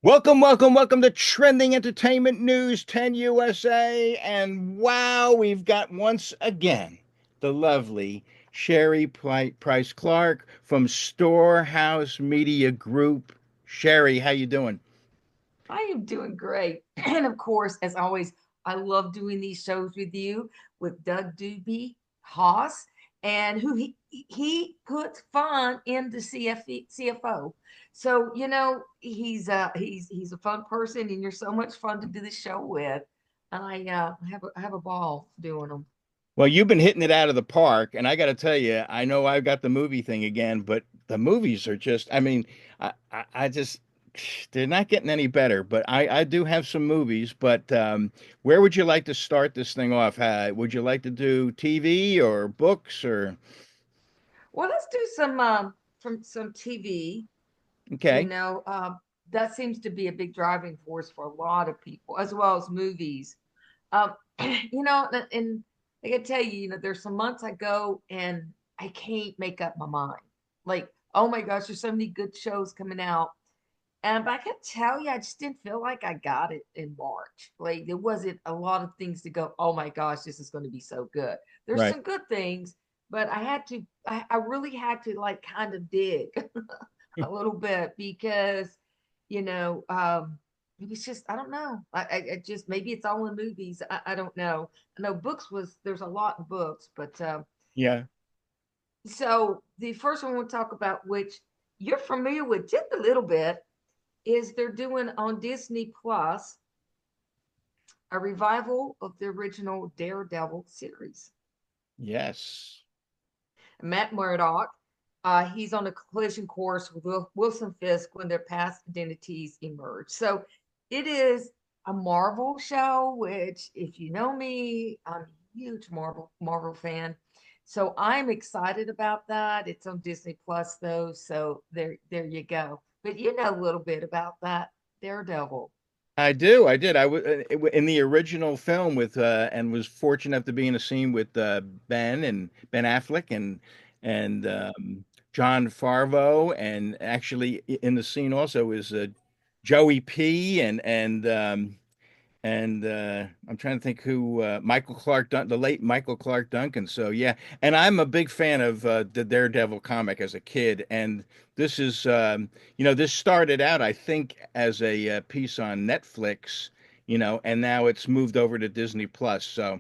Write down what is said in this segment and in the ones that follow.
Welcome to Trending Entertainment News 10 USA. And wow, we've got once again the lovely Price Clarke from Storehouse Media Group. Sherrie, how you doing? I am doing great. And of course, as always, I love doing these shows with you with Doug Doobie Haas and who he puts fun in the CFO. So, he's a fun person and you're so much fun to do the show with. And I have a ball doing them. Well, you've been hitting it out of the park, and I got to tell you, I know I've got the movie thing again, but the movies are just, I just, they're not getting any better. But I do have some movies, but where would you like to start this thing off? Would you like to do TV or books or, Well, let's do from some TV. You okay, know, that seems to be a big driving force for a lot of people, as well as movies. Um, and I can tell you, there's some months I go and I can't make up my mind. Like, oh my gosh, there's so many good shows coming out. And but I can tell you, I just didn't feel like I got it in March. Like there wasn't a lot of things to go, oh my gosh, this is going to be so good. There's right. some good things, but I really had to like kind of dig a little bit because, you know, it was just, I don't know. I just, maybe it's all in movies. I don't know. I know there's a lot in books, but Yeah, so the first one we'll talk about, which you're familiar with just a little bit, is they're doing on Disney Plus a revival of the original Daredevil series. yes. Matt Murdock, he's on a collision course with Wilson Fisk when their past identities emerge. So it is a Marvel show, which, if you know me, I'm a huge Marvel fan. So I'm excited about that. It's on Disney Plus though, so there you go. But you know a little bit about that Daredevil. I do. I did. I was in the original film with and was fortunate enough to be in a scene with Ben Affleck and John Farvo, and actually in the scene also is Joey P and I'm trying to think who Michael the late Michael Clark Duncan. So yeah, and I'm a big fan of the Daredevil comic as a kid, and this is this started out I think as a piece on Netflix, and now it's moved over to Disney Plus. So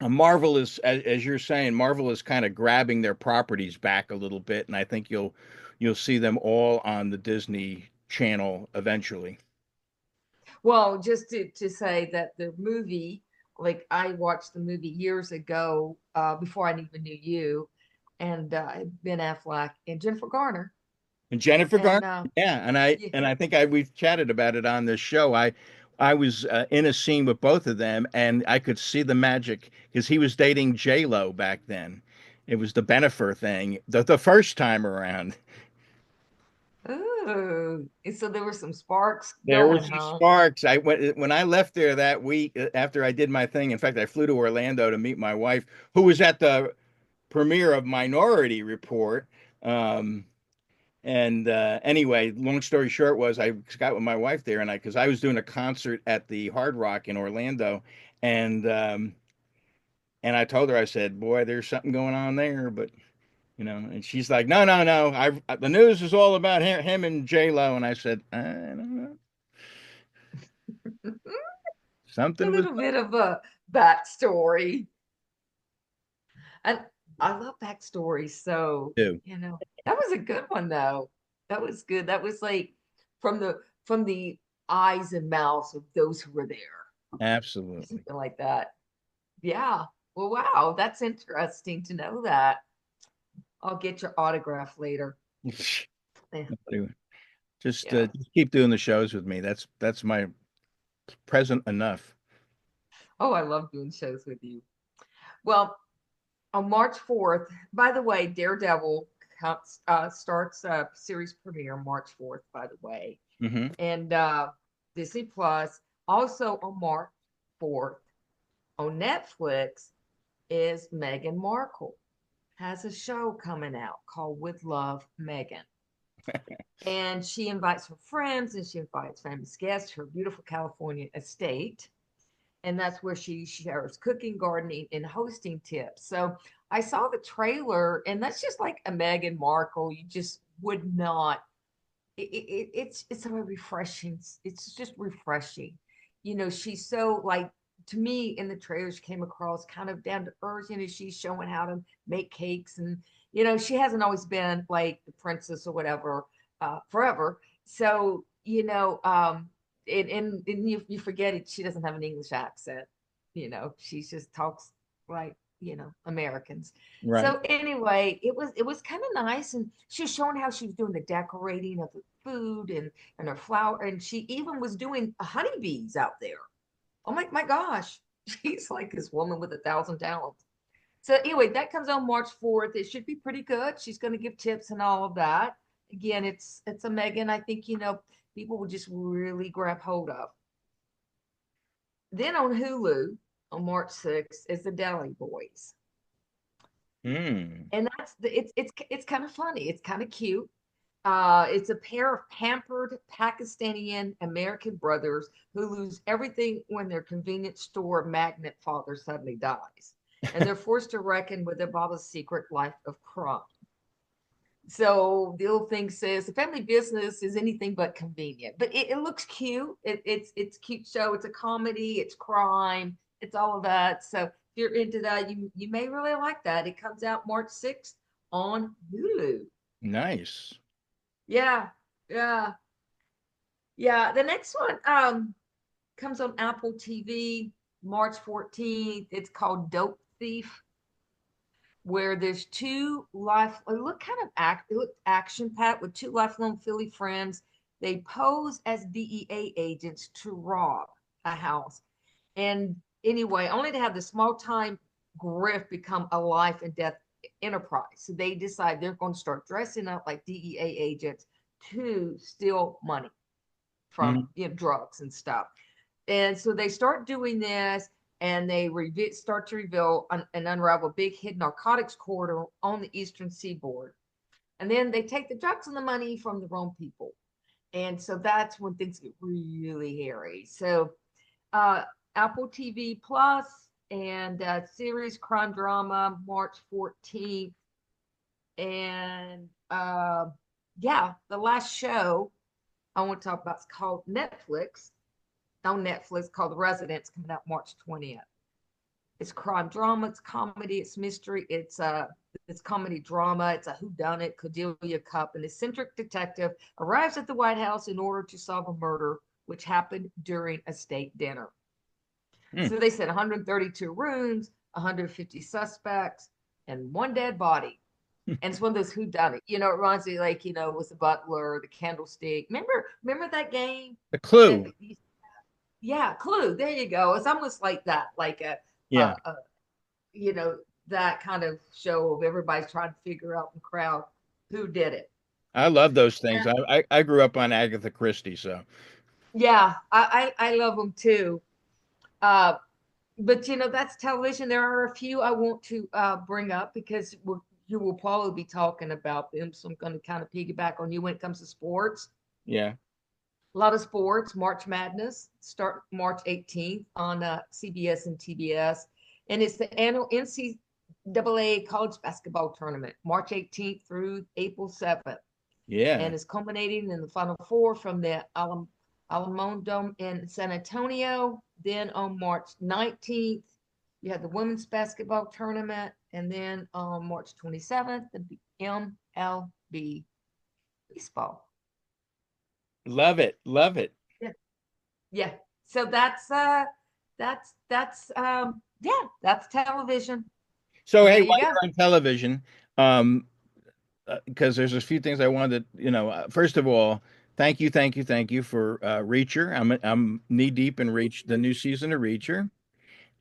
Marvel is, as you're saying, Marvel is kind of grabbing their properties back a little bit, and I think you'll see them all on the Disney Channel eventually. Well, just to say that the movie, like I watched the movie years ago, before I even knew you, and Ben Affleck and Jennifer Garner, And Jennifer and Garner, yeah, and I yeah, and I think we've chatted about it on this show. I was in a scene with both of them, and I could see the magic because he was dating J Lo back then. It was the Benifer thing, the first time around. ooh, and so there were some sparks There were going, some huh? sparks. I went when I left there that week after I did my thing. In fact, I flew to Orlando to meet my wife, who was at the premiere of Minority Report. Um, And anyway, long story short was I got with my wife there, and because I was doing a concert at the Hard Rock in Orlando, and and I told her, I said, "Boy, there's something going on there," but and she's like, "No, no, no, the news is all about him and J Lo," and I said, "I don't know, A something was little bit of a backstory, and I love backstories. So due." that was a good one though. That was good. That was like from the eyes and mouths of those who were there, Absolutely. something like that. Yeah. Well, wow, that's interesting to know that. I'll get your autograph later. Yeah. Just keep doing the shows with me. That's my present enough. Oh, I love doing shows with you. Well, on March 4th, by the way, Daredevil starts series premiere March 4th, by the way. Hmm. And Disney Plus, also on March 4th, on Netflix, is Meghan Markle has a show coming out called With Love, Megan. And she invites her friends and she invites famous guests to her beautiful California estate. And that's where she shares cooking, gardening, and hosting tips. So I saw the trailer, and that's just like a Meghan Markle. You just would not. It's so refreshing. It's just refreshing. She's so like, to me in the trailer, she came across kind of down to earth. She's showing how to make cakes, and she hasn't always been like the princess or whatever forever. So and you forget it. She doesn't have an English accent. She just talks like Americans. Right. So anyway, it was kind of nice, and she was showing how she was doing the decorating of the food and her flower, and she even was doing honeybees out there. Oh my gosh, she's like this woman with 1,000 talents. So anyway, that comes on March 4th. It should be pretty good. She's going to give tips and all of that. Again, it's a Megan. I think people will just really grab hold of. Then on Hulu on March 6th is the Deli Boys, Mm. and it's kind of funny. It's kind of cute. It's a pair of pampered Pakistani American brothers who lose everything when their convenience store magnet father suddenly dies, and they're forced to reckon with their baba's secret life of crime. So the old thing says the family business is anything but convenient, but it looks cute. It's cute show. It's a comedy. It's crime. It's all of that. So if you're into that, you may really like that. It comes out March 6th on Hulu. Nice. Yeah, yeah, yeah. The next one comes on Apple TV March 14th. It's called Dope Thief, where there's two life it look kind of it looked action packed with two lifelong Philly friends. They pose as DEA agents to rob a house. And anyway, only to have the small time grift become a life and death enterprise. So they decide they're going to start dressing up like DEA agents to steal money from Mm. drugs and stuff. And so they start doing this, and they start to reveal and unravel a big hidden narcotics corridor on the eastern seaboard. And then they take the drugs and the money from the wrong people. And so that's when things get really hairy. So uh, Apple TV Plus and series crime drama March 14th. And yeah, the last show I want to talk about is called Netflix on Netflix called The Residents, coming out March 20th. It's crime drama, it's comedy, it's mystery, it's comedy drama, it's a whodunit. Cordelia Cup, an eccentric detective, arrives at the White House in order to solve a murder which happened during a state dinner. Mm. So they said 132 rooms, 150 suspects, and one dead body. And it's one of those whodunit. It reminds me like with the Butler, the Candlestick. Remember that game The that Clue. yeah, Clue. There you go. It's almost like that, like Yeah. a you know, that kind of show of everybody's trying to figure out in the crowd who did it. I love those things. I grew up on Agatha Christie, so Yeah, I love them too. Uh, but that's television. There are a few I want to bring up because you will probably be talking about them. So I'm going to kind of piggyback on you when it comes to sports. yeah. A lot of sports. March Madness start March 18th on CBS and TBS, and it's the annual NCAA college basketball tournament, March 18th through April 7th, Yeah. and it's culminating in the Final Four from the Alamo Dome in San Antonio. Then on March 19th, you have the women's basketball tournament, and then on March 27th, the MLB baseball. Love it. Love it. Yeah. Yeah. So yeah, that's television. So So hey, there while you go. you're on television, um, because there's a few things I wanted to, first of all, thank you for Reacher. I'm knee deep in Reach, the new season of Reacher,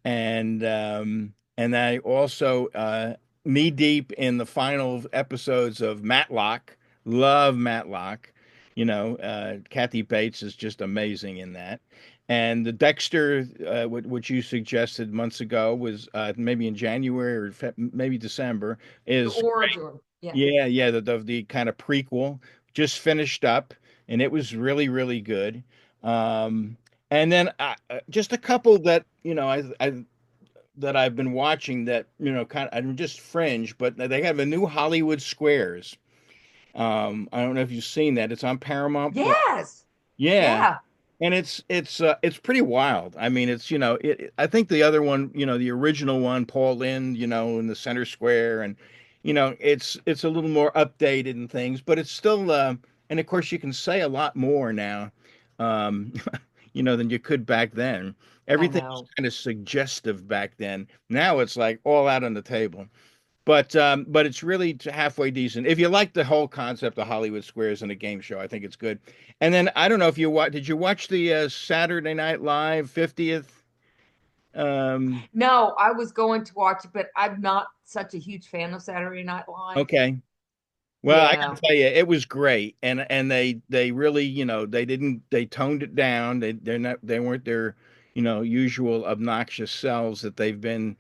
and I also knee deep in the final episodes of Matlock. Love Matlock. Kathy Bates is just amazing in that. And the Dexter, which you suggested months ago, was maybe in January or maybe December, The is origin. Yeah. yeah, yeah, the kind of prequel just finished up, and it was really, really good. Um, and then just a couple that that I've been watching that kind of I'm just fringe, but they have a new Hollywood Squares. I don't know if you've seen that. It's on Paramount Plus. Yes. Yeah, Yeah. and it's pretty wild. I mean, I think the other one, the original one, Paul Lynde, in the center square, and it's a little more updated and things, but it's still and of course you can say a lot more now, um, than you could back then. I Everything was know. kind of suggestive back then. Now it's like all out on the table. But it's really halfway decent. If you like the whole concept of Hollywood Squares and a game show, I think it's good. And then I don't know if did you watch the Saturday Night Live 50th? Um, No, I was going to watch it, but I'm not such a huge fan of Saturday Night Live. okay. Well, I Yeah. gotta tell you, it was great, and they really, they toned it down. They weren't their, usual obnoxious selves that they've been,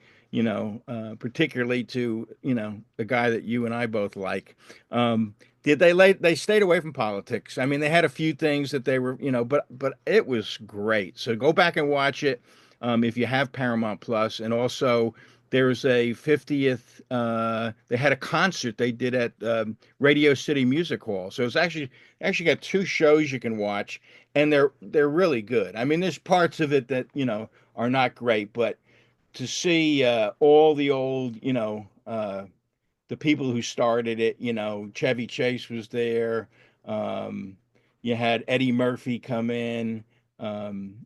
particularly to, the guy that you and I both like. Um, they stayed away from politics. I mean, they had a few things that they were, but it was great. So go back and watch it, if you have Paramount Plus, and also. There's a 50th. They had a concert they did at Radio City Music Hall. So it's actually got two shows you can watch, and they're really good. I mean, there's parts of it that are not great, but to see all the old the people who started it, Chevy Chase was there. Um, you had Eddie Murphy come in,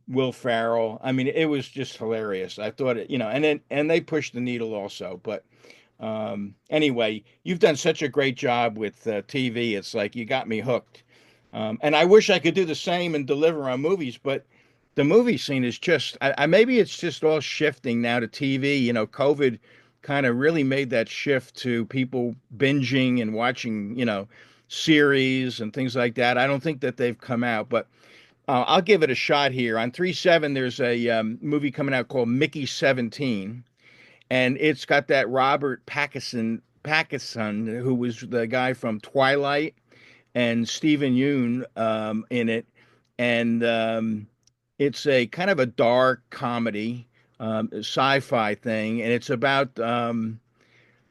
Will Ferrell. I mean, it was just hilarious. I thought and they pushed the needle also, but. Anyway, you've done such a great job with TV. It's like you got me hooked. And I wish I could do the same and deliver on movies, but the movie scene is just, maybe it's just all shifting now to TV. COVID kind of really made that shift to people binging and watching, series and things like that. I don't think that they've come out, but I'll give it a shot here. On 3/7, there's a movie coming out called Mickey 17, and it's got that Robert Pattinson, who was the guy from Twilight, and Stephen Yeun in it, and it's a kind of a dark comedy, sci-fi thing, and it's about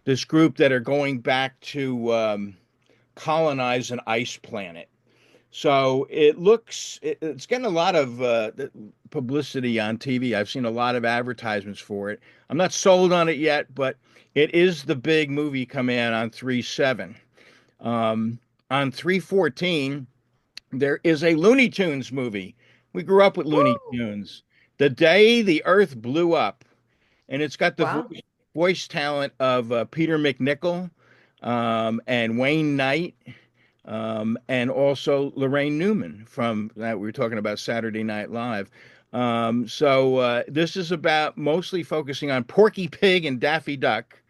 this group that are going back to colonize an ice planet. So it's getting a lot of publicity on TV. I've seen a lot of advertisements for it. I'm not sold on it yet, but it is the big movie coming in on 3/7. Um, on 3/14, there is a Looney Tunes movie. We grew up with Looney Woo! Tunes. The Day the Earth Blew Up, and it's got the Wow. voice talent of Peter McNichol, and Wayne Knight, and also Lorraine Newman from that we were talking about Saturday Night Live. So this is about mostly focusing on Porky Pig and Daffy Duck,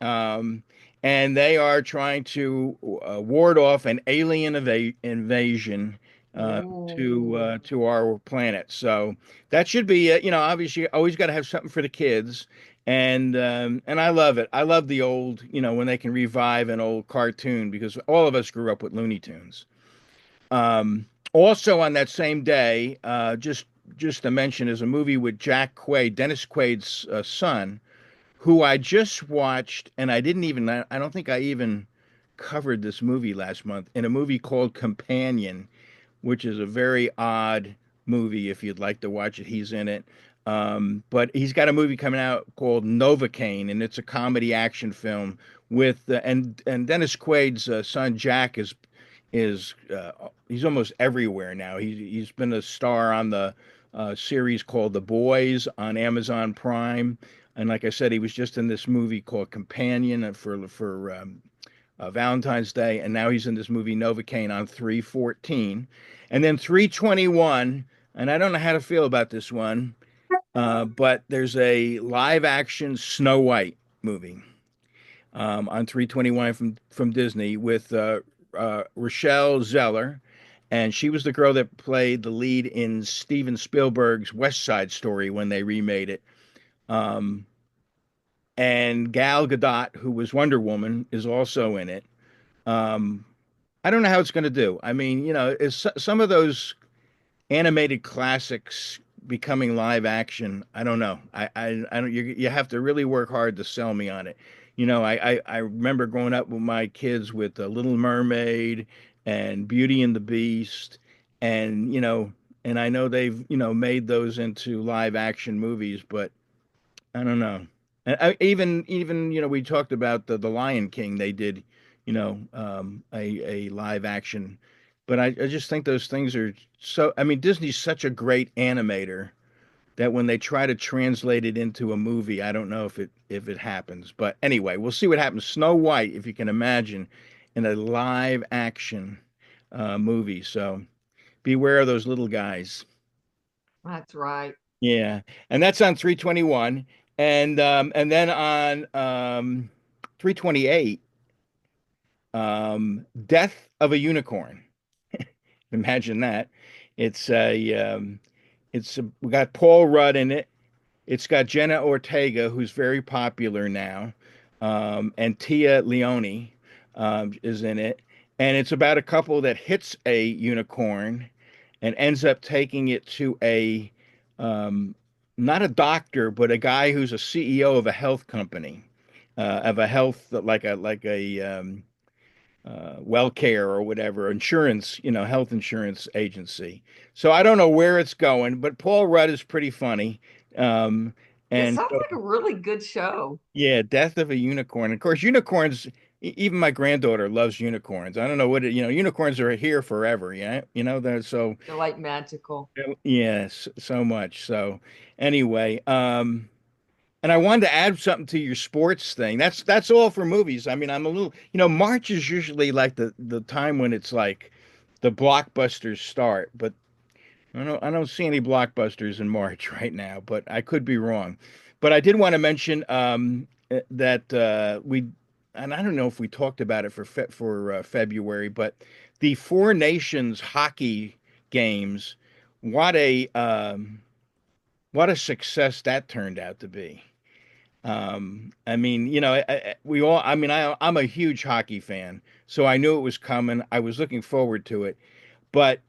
um, and they are trying to ward off an alien invasion Ooh. to our planet. So that should be, obviously, you always got to have something for the kids, and I love it. I love the old, when they can revive an old cartoon because all of us grew up with Looney Tunes. Also on that same day, just to mention, is a movie with Jack Quaid, Dennis Quaid's son, who I just watched, and I don't think I even covered this movie last month, in a movie called Companion, which is a very odd movie. If you'd like to watch it, he's in it. But he's got a movie coming out called Novocaine, and it's a comedy action film with and Dennis Quaid's son Jack is he's almost everywhere now. He's been a star on the series called The Boys on Amazon Prime, and like I said, he was just in this movie called Companion for Valentine's Day, and now he's in this movie Novocaine on 3/14, and then 3/21. And I don't know how to feel about this one, but there's a live action Snow White movie on 3/21 from Disney with Rochelle Zeller, and she was the girl that played the lead in Steven Spielberg's West Side Story when they remade it. Um, and Gal Gadot, who was Wonder Woman, is also in it. Um, I don't know how it's going to do. I mean, is some of those animated classics becoming live action? I don't know. I don't. You have to really work hard to sell me on it. I remember growing up with my kids with Little Mermaid and Beauty and the Beast, and and I know they've made those into live action movies, but I don't know. And even we talked about the Lion King. They did a live action, but I just think those things are so. I mean, Disney's such a great animator that when they try to translate it into a movie, I don't know if it happens. But anyway, we'll see what happens. Snow White, if you can imagine, in a live action movie. So beware of those little guys. That's right. Yeah, and that's on 321, and then on 328, Death of a Unicorn. Imagine that. It's we got Paul Rudd in it. It's got Jenna Ortega, who's very popular now, and Tia Leone is in it. And it's about a couple that hits a unicorn and ends up taking it to um, not a doctor, but a guy who's a CEO of a health company, of a health like a WellCare or whatever insurance, health insurance agency. So I don't know where it's going, but Paul Rudd is pretty funny. Um, It and sounds so, like a really good show. yeah, Death of a Unicorn. Of course, unicorns. Even my granddaughter loves unicorns. I don't know unicorns are here forever. Yeah, they're so They're like magical. yes, so much. So anyway, and I wanted to add something to your sports thing. That's all for movies. I mean, I'm a little, March is usually like the time when it's like the blockbusters start, but I don't see any blockbusters in March right now, but I could be wrong. But I did want to mention that and I don't know if we talked about it for February, but the Four Nations hockey games, what a what a success that turned out to be. I mean, we all, I mean, I'm a huge hockey fan, so I knew it was coming. I was looking forward to it, but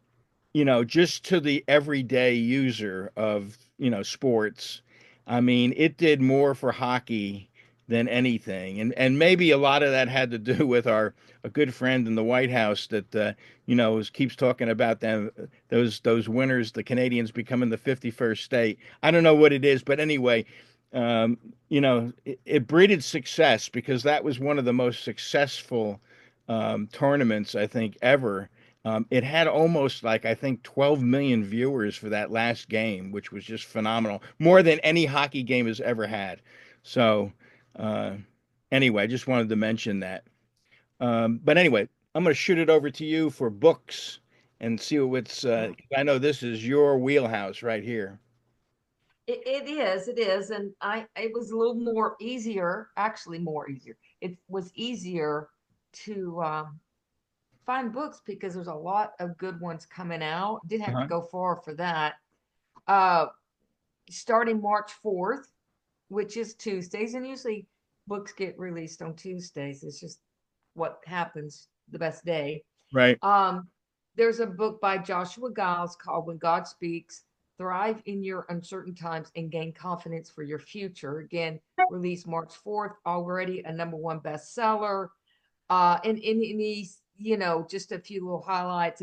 just to the everyday user of, sports, I mean, it did more for hockey than anything. And maybe a lot of that had to do with a good friend in the White House that keeps talking about them, those winners, the Canadians becoming the 51st state. I don't know what it is, but anyway, it breeded success because that was one of the most successful tournaments I think ever. It had almost like I think 12 million viewers for that last game, which was just phenomenal, more than any hockey game has ever had. So, uh, anyway, I just wanted to mention that. But anyway, I'm going to shoot it over to you for books and see what's. I know this is your wheelhouse right here. It is, and it was a little more easier, actually more easier. It was easier to find books because there's a lot of good ones coming out. Didn't have to Uh-huh. go far for that. Uh, Starting March 4th, which is Tuesdays, and usually books get released on Tuesdays. It's just what happens the best day. Right. Um, there's a book by Joshua Giles called When God Speaks, Thrive in Your Uncertain Times and Gain Confidence for Your Future. Again, released March 4th, already a #1 bestseller. And he's, just a few little highlights.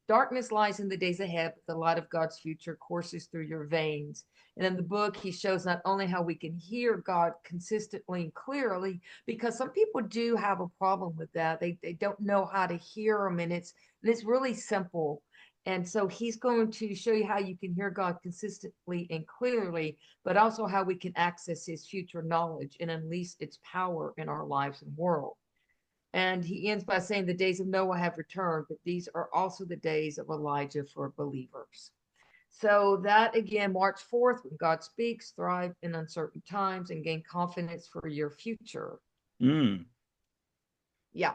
Darkness lies in the days ahead, but the light of God's future courses through your veins. And in the book, he shows not only how we can hear God consistently and clearly, because some people do have a problem with that. They don't know how to hear him, and it's really simple. And so he's going to show you how you can hear God consistently and clearly, but also how we can access his future knowledge and unleash its power in our lives and world. And he ends by saying, the days of Noah have returned, but these are also the days of Elijah for believers. So that again, March 4th, when God speaks, thrive in uncertain times and gain confidence for your future. Mm. Yeah.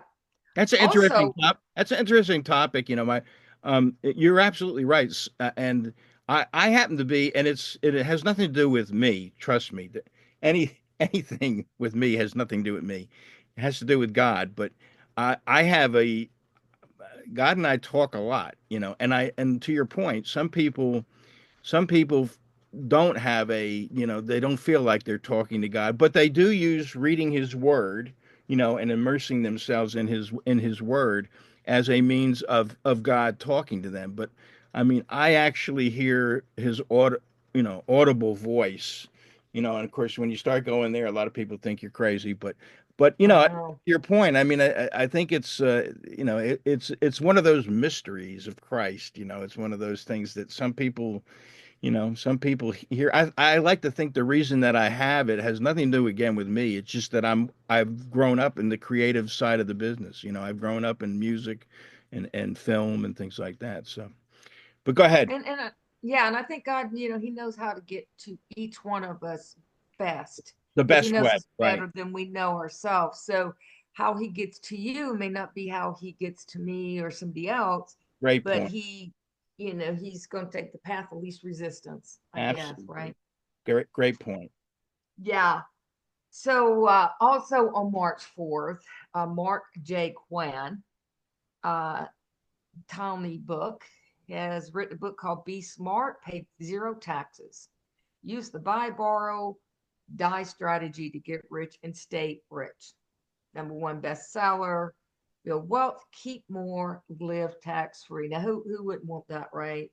That's an interesting Also, top. That's an interesting topic. You're absolutely right. And I happen to be, and it has nothing to do with me. Trust me. Anything with me has nothing to do with me. It has to do with God. But I have a God and I talk a lot, and to your point, some people don't have they don't feel like they're talking to God, but they do use reading his word, and immersing themselves in his word as a means of God talking to them. But I mean, I actually hear his audible voice, and of course when you start going there, a lot of people think you're crazy, but I know. your point, I mean, I think it's one of those mysteries of Christ. It's one of those things that some people here. I like to think the reason that I have it has nothing to do again with me. It's just that I've grown up in the creative side of the business. I've grown up in music and film and things like that. So, but go ahead. And yeah, and I think God, He knows how to get to each one of us best The because He best knows way, us right? better than we know ourselves. So how He gets to you may not be how He gets to me or somebody else, Great but point. He's going to take the path of least resistance, I guess, Absolutely. right? Great point. Yeah. So also on March 4th, Mark J. Quinn, uh, Tommy book, has written a book called Be Smart, Pay Zero Taxes. Use the buy, borrow, die strategy to get rich and stay rich. Number one bestseller. Build wealth, keep more, live tax free. Now, who wouldn't want that, right?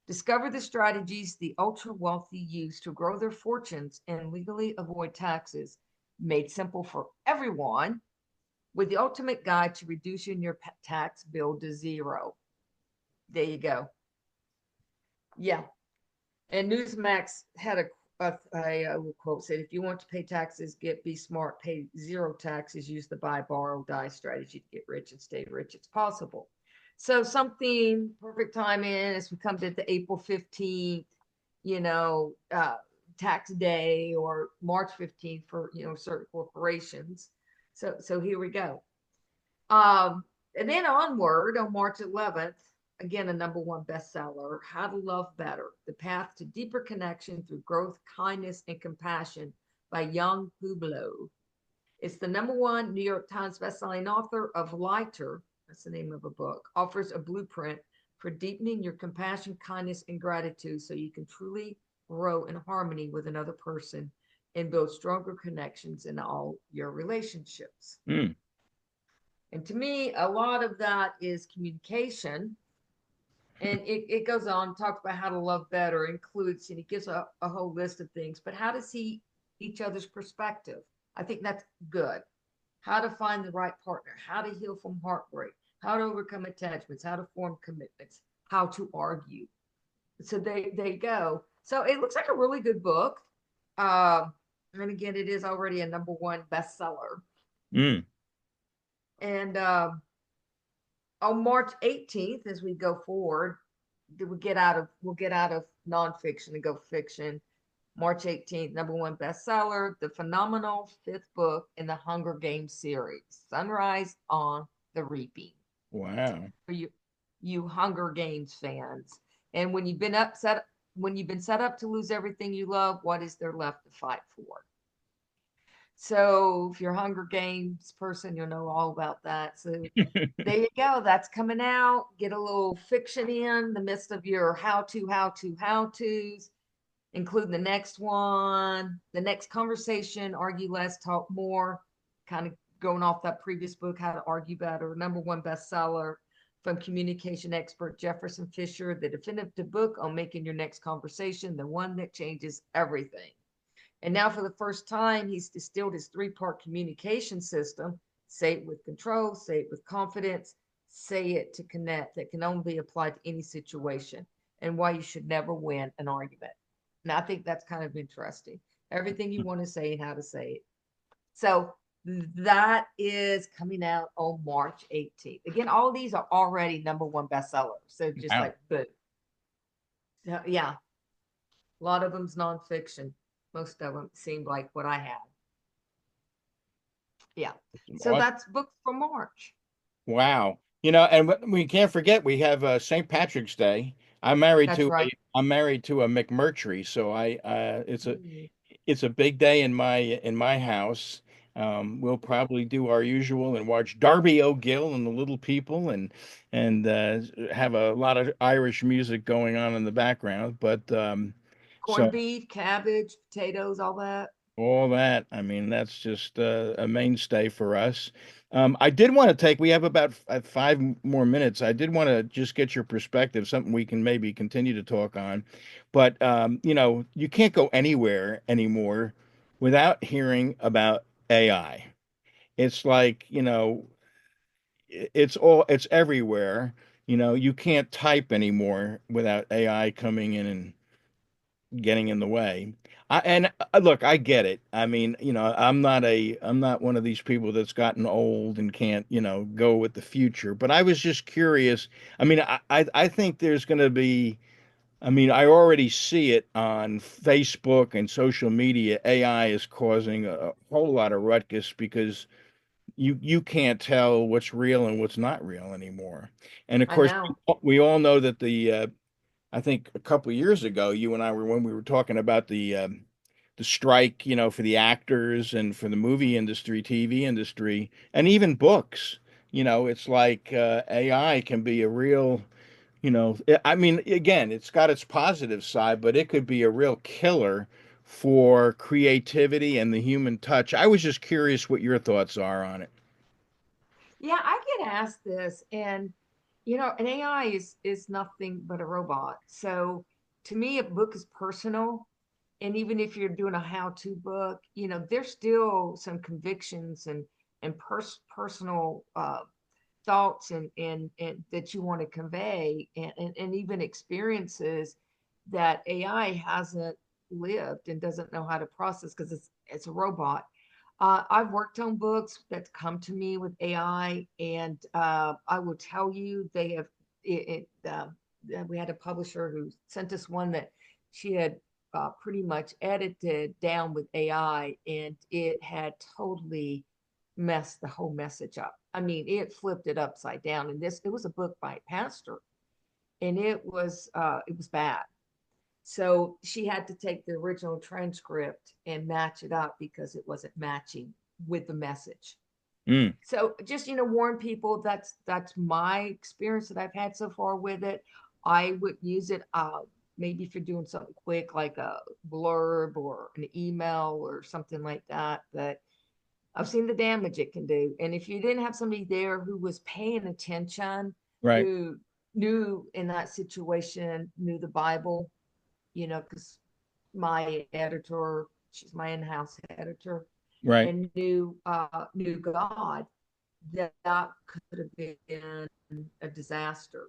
Discover the strategies the ultra wealthy use to grow their fortunes and legally avoid taxes. Made simple for everyone with the ultimate guide to reducing your tax bill to zero. There you go. Yeah. And Newsmax had a quote said, if you want to pay taxes, be smart, pay zero taxes, use the buy, borrow, die strategy to get rich and stay rich. It's possible. So something perfect timing as we come to the April 15th, you know, tax day or March 15th for, certain corporations. So here we go. And then onward on March 11th, again, a number one bestseller, How to Love Better, The Path to Deeper Connection Through Growth, Kindness, and Compassion by Young Hublot. It's the number one New York Times bestselling author of Lighter, that's the name of a book, offers a blueprint for deepening your compassion, kindness, and gratitude so you can truly grow in harmony with another person and build stronger connections in all your relationships. Mm. And to me, a lot of that is communication. And it goes on, talks about how to love better, includes, and he gives a whole list of things, but how to see each other's perspective. I think that's good. How to find the right partner, how to heal from heartbreak, how to overcome attachments, how to form commitments, how to argue. So there you go. So it looks like a really good book. And again, it is already a number one bestseller. Mm. And on March 18th, as we go forward, we'll get out of nonfiction and go fiction. March 18th, number one bestseller, the phenomenal fifth book in the Hunger Games series, Sunrise on the Reaping. Wow. For you Hunger Games fans. And when you've been set up to lose everything you love, what is there left to fight for? So if you're a Hunger Games person, you'll know all about that. So there you go. That's coming out. Get a little fiction in the midst of your how to's, including the next one, the next conversation, argue less, talk more, kind of going off that previous book, How to Argue Better, number one bestseller from communication expert Jefferson Fisher, the definitive book on making your next conversation, the one that changes everything. And now, for the first time, he's distilled his three-part communication system: say it with control, say it with confidence, say it to connect, that can only be applied to any situation, and why you should never win an argument. And I think that's kind of interesting. Everything you want to say and how to say it. So that is coming out on March 18th. Again, all of these are already number one bestsellers. So just Wow. like, boom. So, yeah, a lot of them's nonfiction. Most of them seemed like what I had. Yeah. So that's books for March. Wow. And we can't forget we have St. Patrick's Day. That's right. I'm married to a McMurtry, so I it's a Mm. it's a big day in my house. We'll probably do our usual and watch Darby O'Gill and the Little People, and have a lot of Irish music going on in the background. But so Corned beef, cabbage, potatoes, all that. all that, I mean, that's just a mainstay for us. I did want to take, we have about 5 more minutes. I did want to just get your perspective, something we can maybe continue to talk on. But, you can't go anywhere anymore without hearing about AI. It's like, it's everywhere. You can't type anymore without AI coming in and getting in the way. Look, I get it. I mean, I'm not one of these people that's gotten old and can't, go with the future. But I was just curious. I mean, I think there's going to be. I mean, I already see it on Facebook and social media. AI is causing a whole lot of ruckus because you can't tell what's real and what's not real anymore. And of I course, know. we all know that the I think a couple of years ago, you and I were when we were talking about the strike, for the actors and for the movie industry, TV industry, and even books. It's like AI can be a real, I mean, again, it's got its positive side, but it could be a real killer for creativity and the human touch. I was just curious what your thoughts are on it. Yeah, I get asked this, and an AI is nothing but a robot. So to me, a book is personal. And even if you're doing a how-to book, there's still some convictions and personal thoughts and that you want to convey and even experiences that AI hasn't lived and doesn't know how to process because it's a robot. I've worked on books that come to me with AI, and I will tell you they have. We had a publisher who sent us one that she had pretty much edited down with AI, and it had totally messed the whole message up. I mean, it flipped it upside down. And it was a book by a pastor, and it was bad. So she had to take the original transcript and match it up because it wasn't matching with the message. Mm, So just warn people that's my experience that I've had so far with it. I would use it maybe if you're doing something quick like a blurb or an email or something like that. But I've seen the damage it can do. And if you didn't have somebody there who was paying attention, right, who knew in that situation, knew the Bible, because my editor, she's my in-house editor, right. and knew God, that could have been a disaster.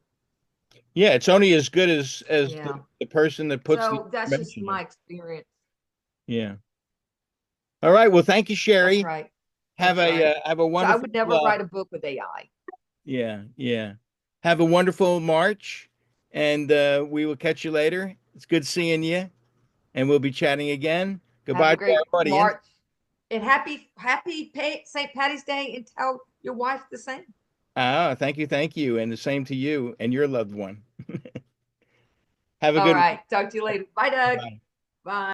Yeah, it's only as good as the, Yeah. the person that puts the So that's just information in. my experience. Yeah. All right. Well, thank you, That's Sherry. right. Have That's a right. have a So I wonderful would never write a book with AI. yeah, yeah. Have a wonderful March, and we will catch you later. It's good seeing you, and we'll be chatting again. Have Goodbye a to great our audience. March and happy St. Patty's Day, and tell your wife the same. Thank you, and the same to you and your loved one. Have a All good one. right. Talk to you later. Bye, Doug. Bye. Bye.